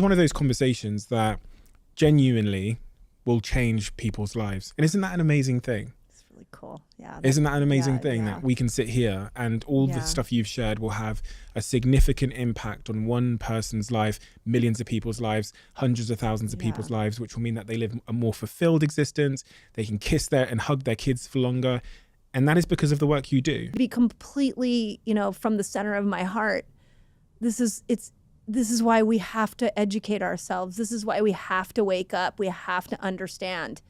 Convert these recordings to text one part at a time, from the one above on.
one of those conversations that genuinely will change people's lives. And isn't that an amazing thing? It's really cool. Yeah. Isn't that an amazing thing that we can sit here and all the stuff you've shared will have a significant impact on one person's life, millions of people's lives, hundreds of thousands of people's lives, which will mean that they live a more fulfilled existence. They can kiss their and hug their kids for longer. And that is because of the work you do. To be completely, from the center of my heart, this is why we have to educate ourselves. This is why we have to wake up. We have to understand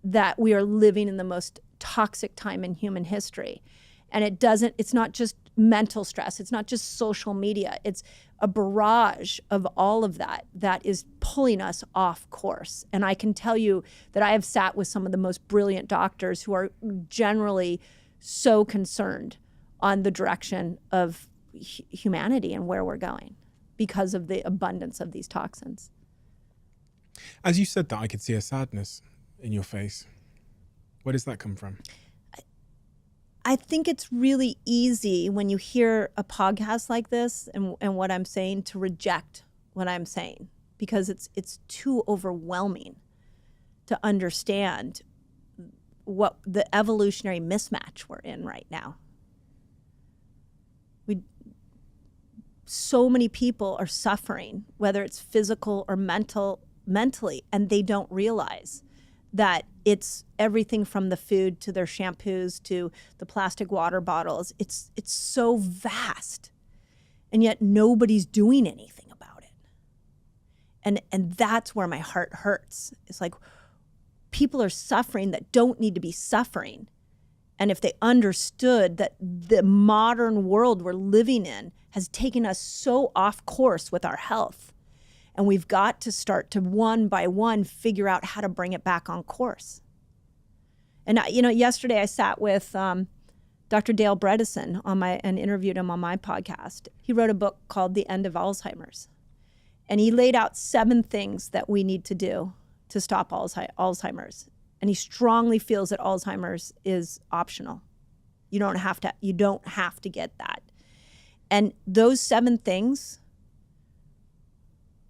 that we are living in the most toxic time in human history. And it's not just mental stress. It's not just social media. It's a barrage of all of that is pulling us off course. And I can tell you that I have sat with some of the most brilliant doctors who are generally so concerned on the direction of humanity and where we're going because of the abundance of these toxins. As you said that, I could see a sadness in your face. Where does that come from? I think it's really easy when you hear a podcast like this and what I'm saying to reject what I'm saying, because it's too overwhelming to understand what the evolutionary mismatch we're in right now. So many people are suffering, whether it's physical or mentally, and they don't realize that it's everything from the food to their shampoos to the plastic water bottles. It's so vast, and yet nobody's doing anything about it. And that's where my heart hurts. It's like people are suffering that don't need to be suffering. And if they understood that the modern world we're living in has taken us so off course with our health, and we've got to start to one by one figure out how to bring it back on course. And yesterday I sat with Dr. Dale Bredesen and interviewed him on my podcast. He wrote a book called The End of Alzheimer's, and he laid out 7 things that we need to do to stop Alzheimer's. And he strongly feels that Alzheimer's is optional. You don't have to get that. And those 7 things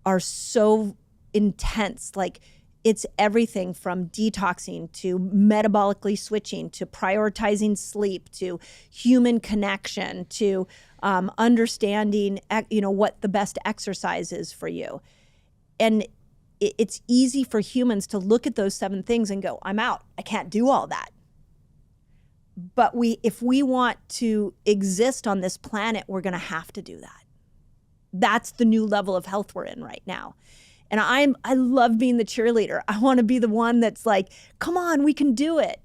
are so intense. Like, it's everything from detoxing to metabolically switching to prioritizing sleep to human connection to understanding, what the best exercise is for you. And it's easy for humans to look at those 7 things and go, I'm out. I can't do all that. But if we want to exist on this planet, we're going to have to do that. That's the new level of health we're in right now. And I love being the cheerleader. I want to be the one that's like, come on, we can do it.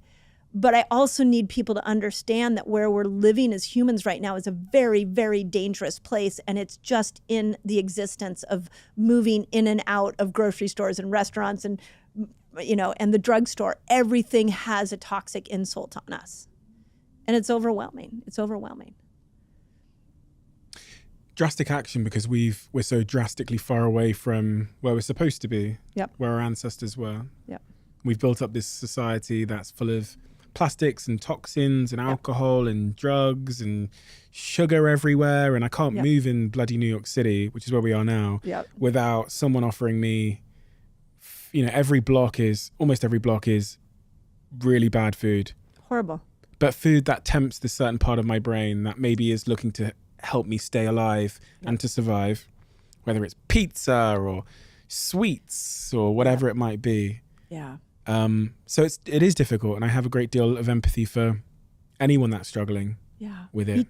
But I also need people to understand that where we're living as humans right now is a very, very dangerous place. And it's just in the existence of moving in and out of grocery stores and restaurants and, and the drugstore. Everything has a toxic insult on us. And it's overwhelming. It's overwhelming. Drastic action, because we're so drastically far away from where we're supposed to be, where our ancestors were. Yep. We've built up this society that's full of plastics and toxins and alcohol and drugs and sugar everywhere. And I can't move in bloody New York City, which is where we are now, without someone offering me, almost every block is really bad food. Horrible. But food that tempts this certain part of my brain that maybe is looking to help me stay alive and to survive, whether it's pizza or sweets or whatever it might be. Yeah. So it is difficult, and I have a great deal of empathy for anyone that's struggling with it. Me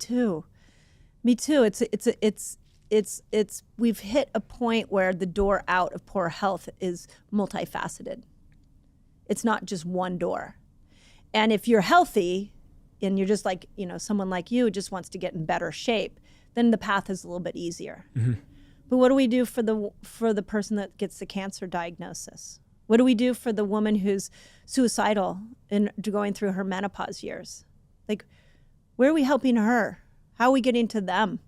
too. It's we've hit a point where the door out of poor health is multifaceted. It's not just one door. And if you're healthy and you're just like, someone like you just wants to get in better shape, then the path is a little bit easier. Mm-hmm. But what do we do for the person that gets the cancer diagnosis? What do we do for the woman who's suicidal and going through her menopause years? Like, where are we helping her? How are we getting to them?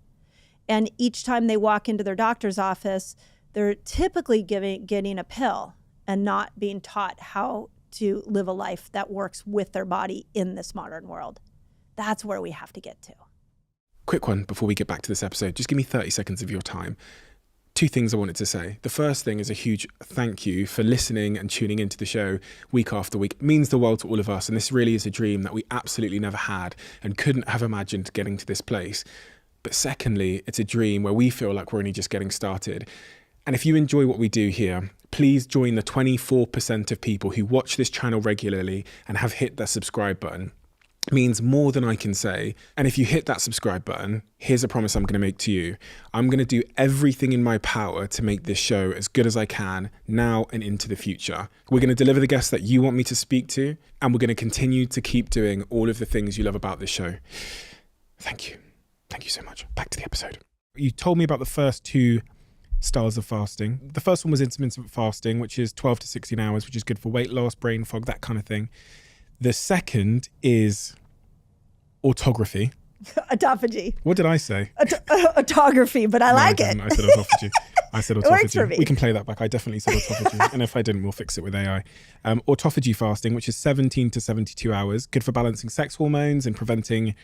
And each time they walk into their doctor's office, they're typically getting a pill and not being taught how to live a life that works with their body in this modern world. That's where we have to get to. Quick one before we get back to this episode. Just give me 30 seconds of your time. two things I wanted to say. The first thing is a huge thank you for listening and tuning into the show week after week. It means the world to all of us. And this really is a dream that we absolutely never had and couldn't have imagined getting to this place. But secondly, it's a dream where we feel like we're only just getting started. And if you enjoy what we do here, please join the 24% of people who watch this channel regularly and have hit that subscribe button. It means more than I can say. And if you hit that subscribe button, here's a promise I'm going to make to you. I'm going to do everything in my power to make this show as good as I can now and into the future. We're going to deliver the guests that you want me to speak to, and we're going to continue to keep doing all of the things you love about this show. Thank you. Thank you so much. Back to the episode. You told me about the first two styles of fasting. The first one was intermittent fasting, which is 12 to 16 hours, which is good for weight loss, brain fog, that kind of thing. The second is autography. Autophagy. What did I say? Autography, but I like it. I said autophagy. I said autophagy. It works for me. We can play that back. I definitely said autophagy. And if I didn't, we'll fix it with AI. Autophagy fasting, which is 17 to 72 hours, good for balancing sex hormones and preventing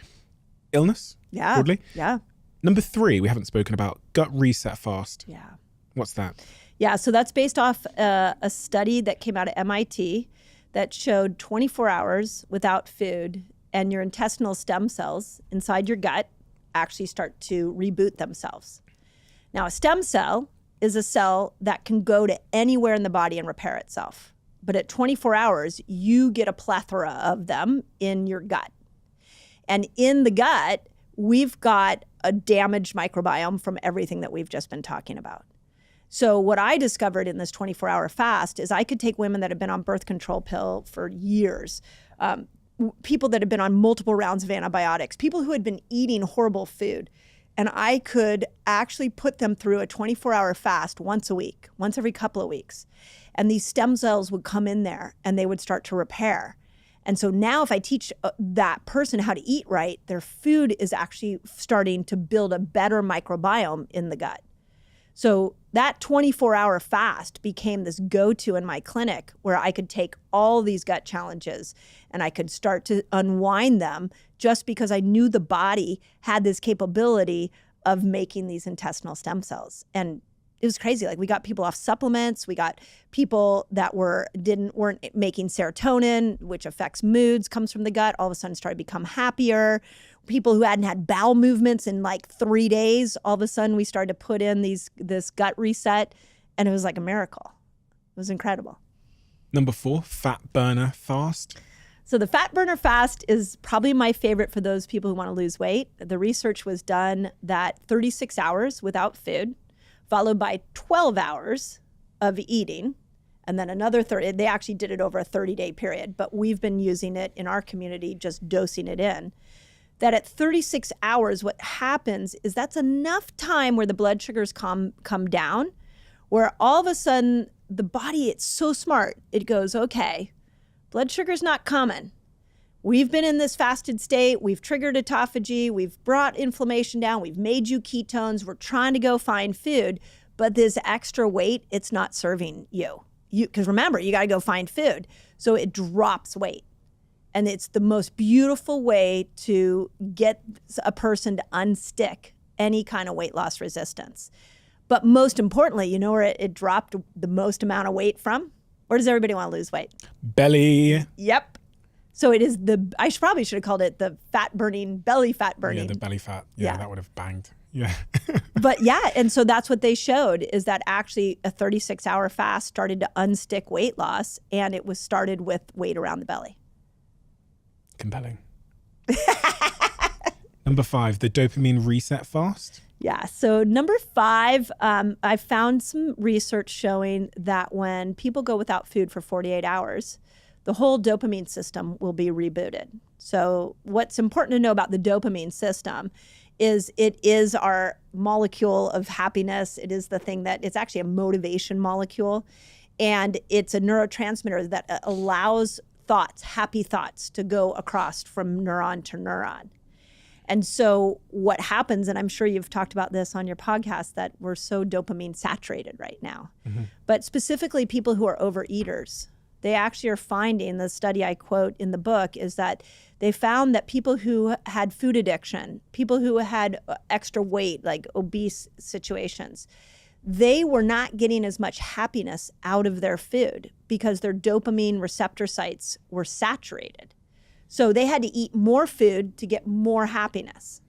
illness, broadly. Yeah. Number 3, we haven't spoken about, gut reset fast. Yeah. What's that? Yeah, so that's based off a study that came out of MIT that showed 24 hours without food and your intestinal stem cells inside your gut actually start to reboot themselves. Now, a stem cell is a cell that can go to anywhere in the body and repair itself. But at 24 hours, you get a plethora of them in your gut. And in the gut, we've got a damaged microbiome from everything that we've just been talking about. So what I discovered in this 24-hour fast is I could take women that have been on birth control pill for years, people that have been on multiple rounds of antibiotics, people who had been eating horrible food, and I could actually put them through a 24-hour fast once a week, once every couple of weeks. And these stem cells would come in there and they would start to repair. And so now if I teach that person how to eat right, their food is actually starting to build a better microbiome in the gut. So that 24-hour fast became this go-to in my clinic where I could take all these gut challenges and I could start to unwind them just because I knew the body had this capability of making these intestinal stem cells. And it was crazy. Like, we got people off supplements. We got people that weren't making serotonin, which affects moods, comes from the gut, all of a sudden started to become happier. People who hadn't had bowel movements in like 3 days, all of a sudden we started to put in this gut reset, and it was like a miracle. It was incredible. Number 4, fat burner fast. So the fat burner fast is probably my favorite for those people who want to lose weight. The research was done that 36 hours without food, followed by 12 hours of eating, and then another 30. They actually did it over a 30-day period, but we've been using it in our community, just dosing it in. That at 36 hours, what happens is that's enough time where the blood sugars come down, where all of a sudden the body, it's so smart. It goes, okay, blood sugar's not coming. We've been in this fasted state. We've triggered autophagy. We've brought inflammation down. We've made you ketones. We're trying to go find food, but this extra weight, it's not serving you. Because remember, you got to go find food. So it drops weight. And it's the most beautiful way to get a person to unstick any kind of weight loss resistance. But most importantly, you know where it dropped the most amount of weight from? Where does everybody want to lose weight? Belly. Yep. So it is I probably should have called it the belly fat burning. Yeah, the belly fat. Yeah, that would have banged. Yeah. But yeah, and so that's what they showed, is that actually a 36-hour fast started to unstick weight loss, and it was started with weight around the belly. Compelling. Number 5, the dopamine reset fast. Yeah. So number 5, I found some research showing that when people go without food for 48 hours, the whole dopamine system will be rebooted. So what's important to know about the dopamine system is it is our molecule of happiness. It is the thing that it's actually a motivation molecule. And it's a neurotransmitter that allows happy thoughts to go across from neuron to neuron. And so what happens, and I'm sure you've talked about this on your podcast, that we're so dopamine saturated right now. Mm-hmm. But specifically people who are overeaters, they actually are finding, the study I quote in the book is that they found that people who had food addiction, people who had extra weight, like obese situations, they were not getting as much happiness out of their food because their dopamine receptor sites were saturated. So they had to eat more food to get more happiness.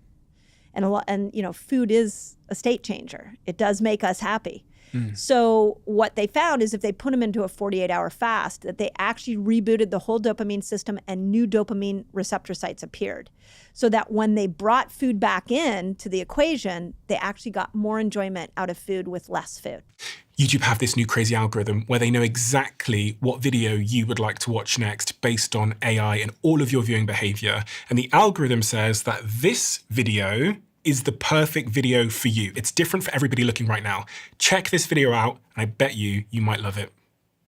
And food is a state changer. It does make us happy. So what they found is if they put them into a 48-hour fast, that they actually rebooted the whole dopamine system and new dopamine receptor sites appeared. So that when they brought food back in to the equation, they actually got more enjoyment out of food with less food. YouTube have this new crazy algorithm where they know exactly what video you would like to watch next based on AI and all of your viewing behavior. And the algorithm says that this video is the perfect video for you. It's different for everybody looking right now. Check this video out, and I bet you might love it.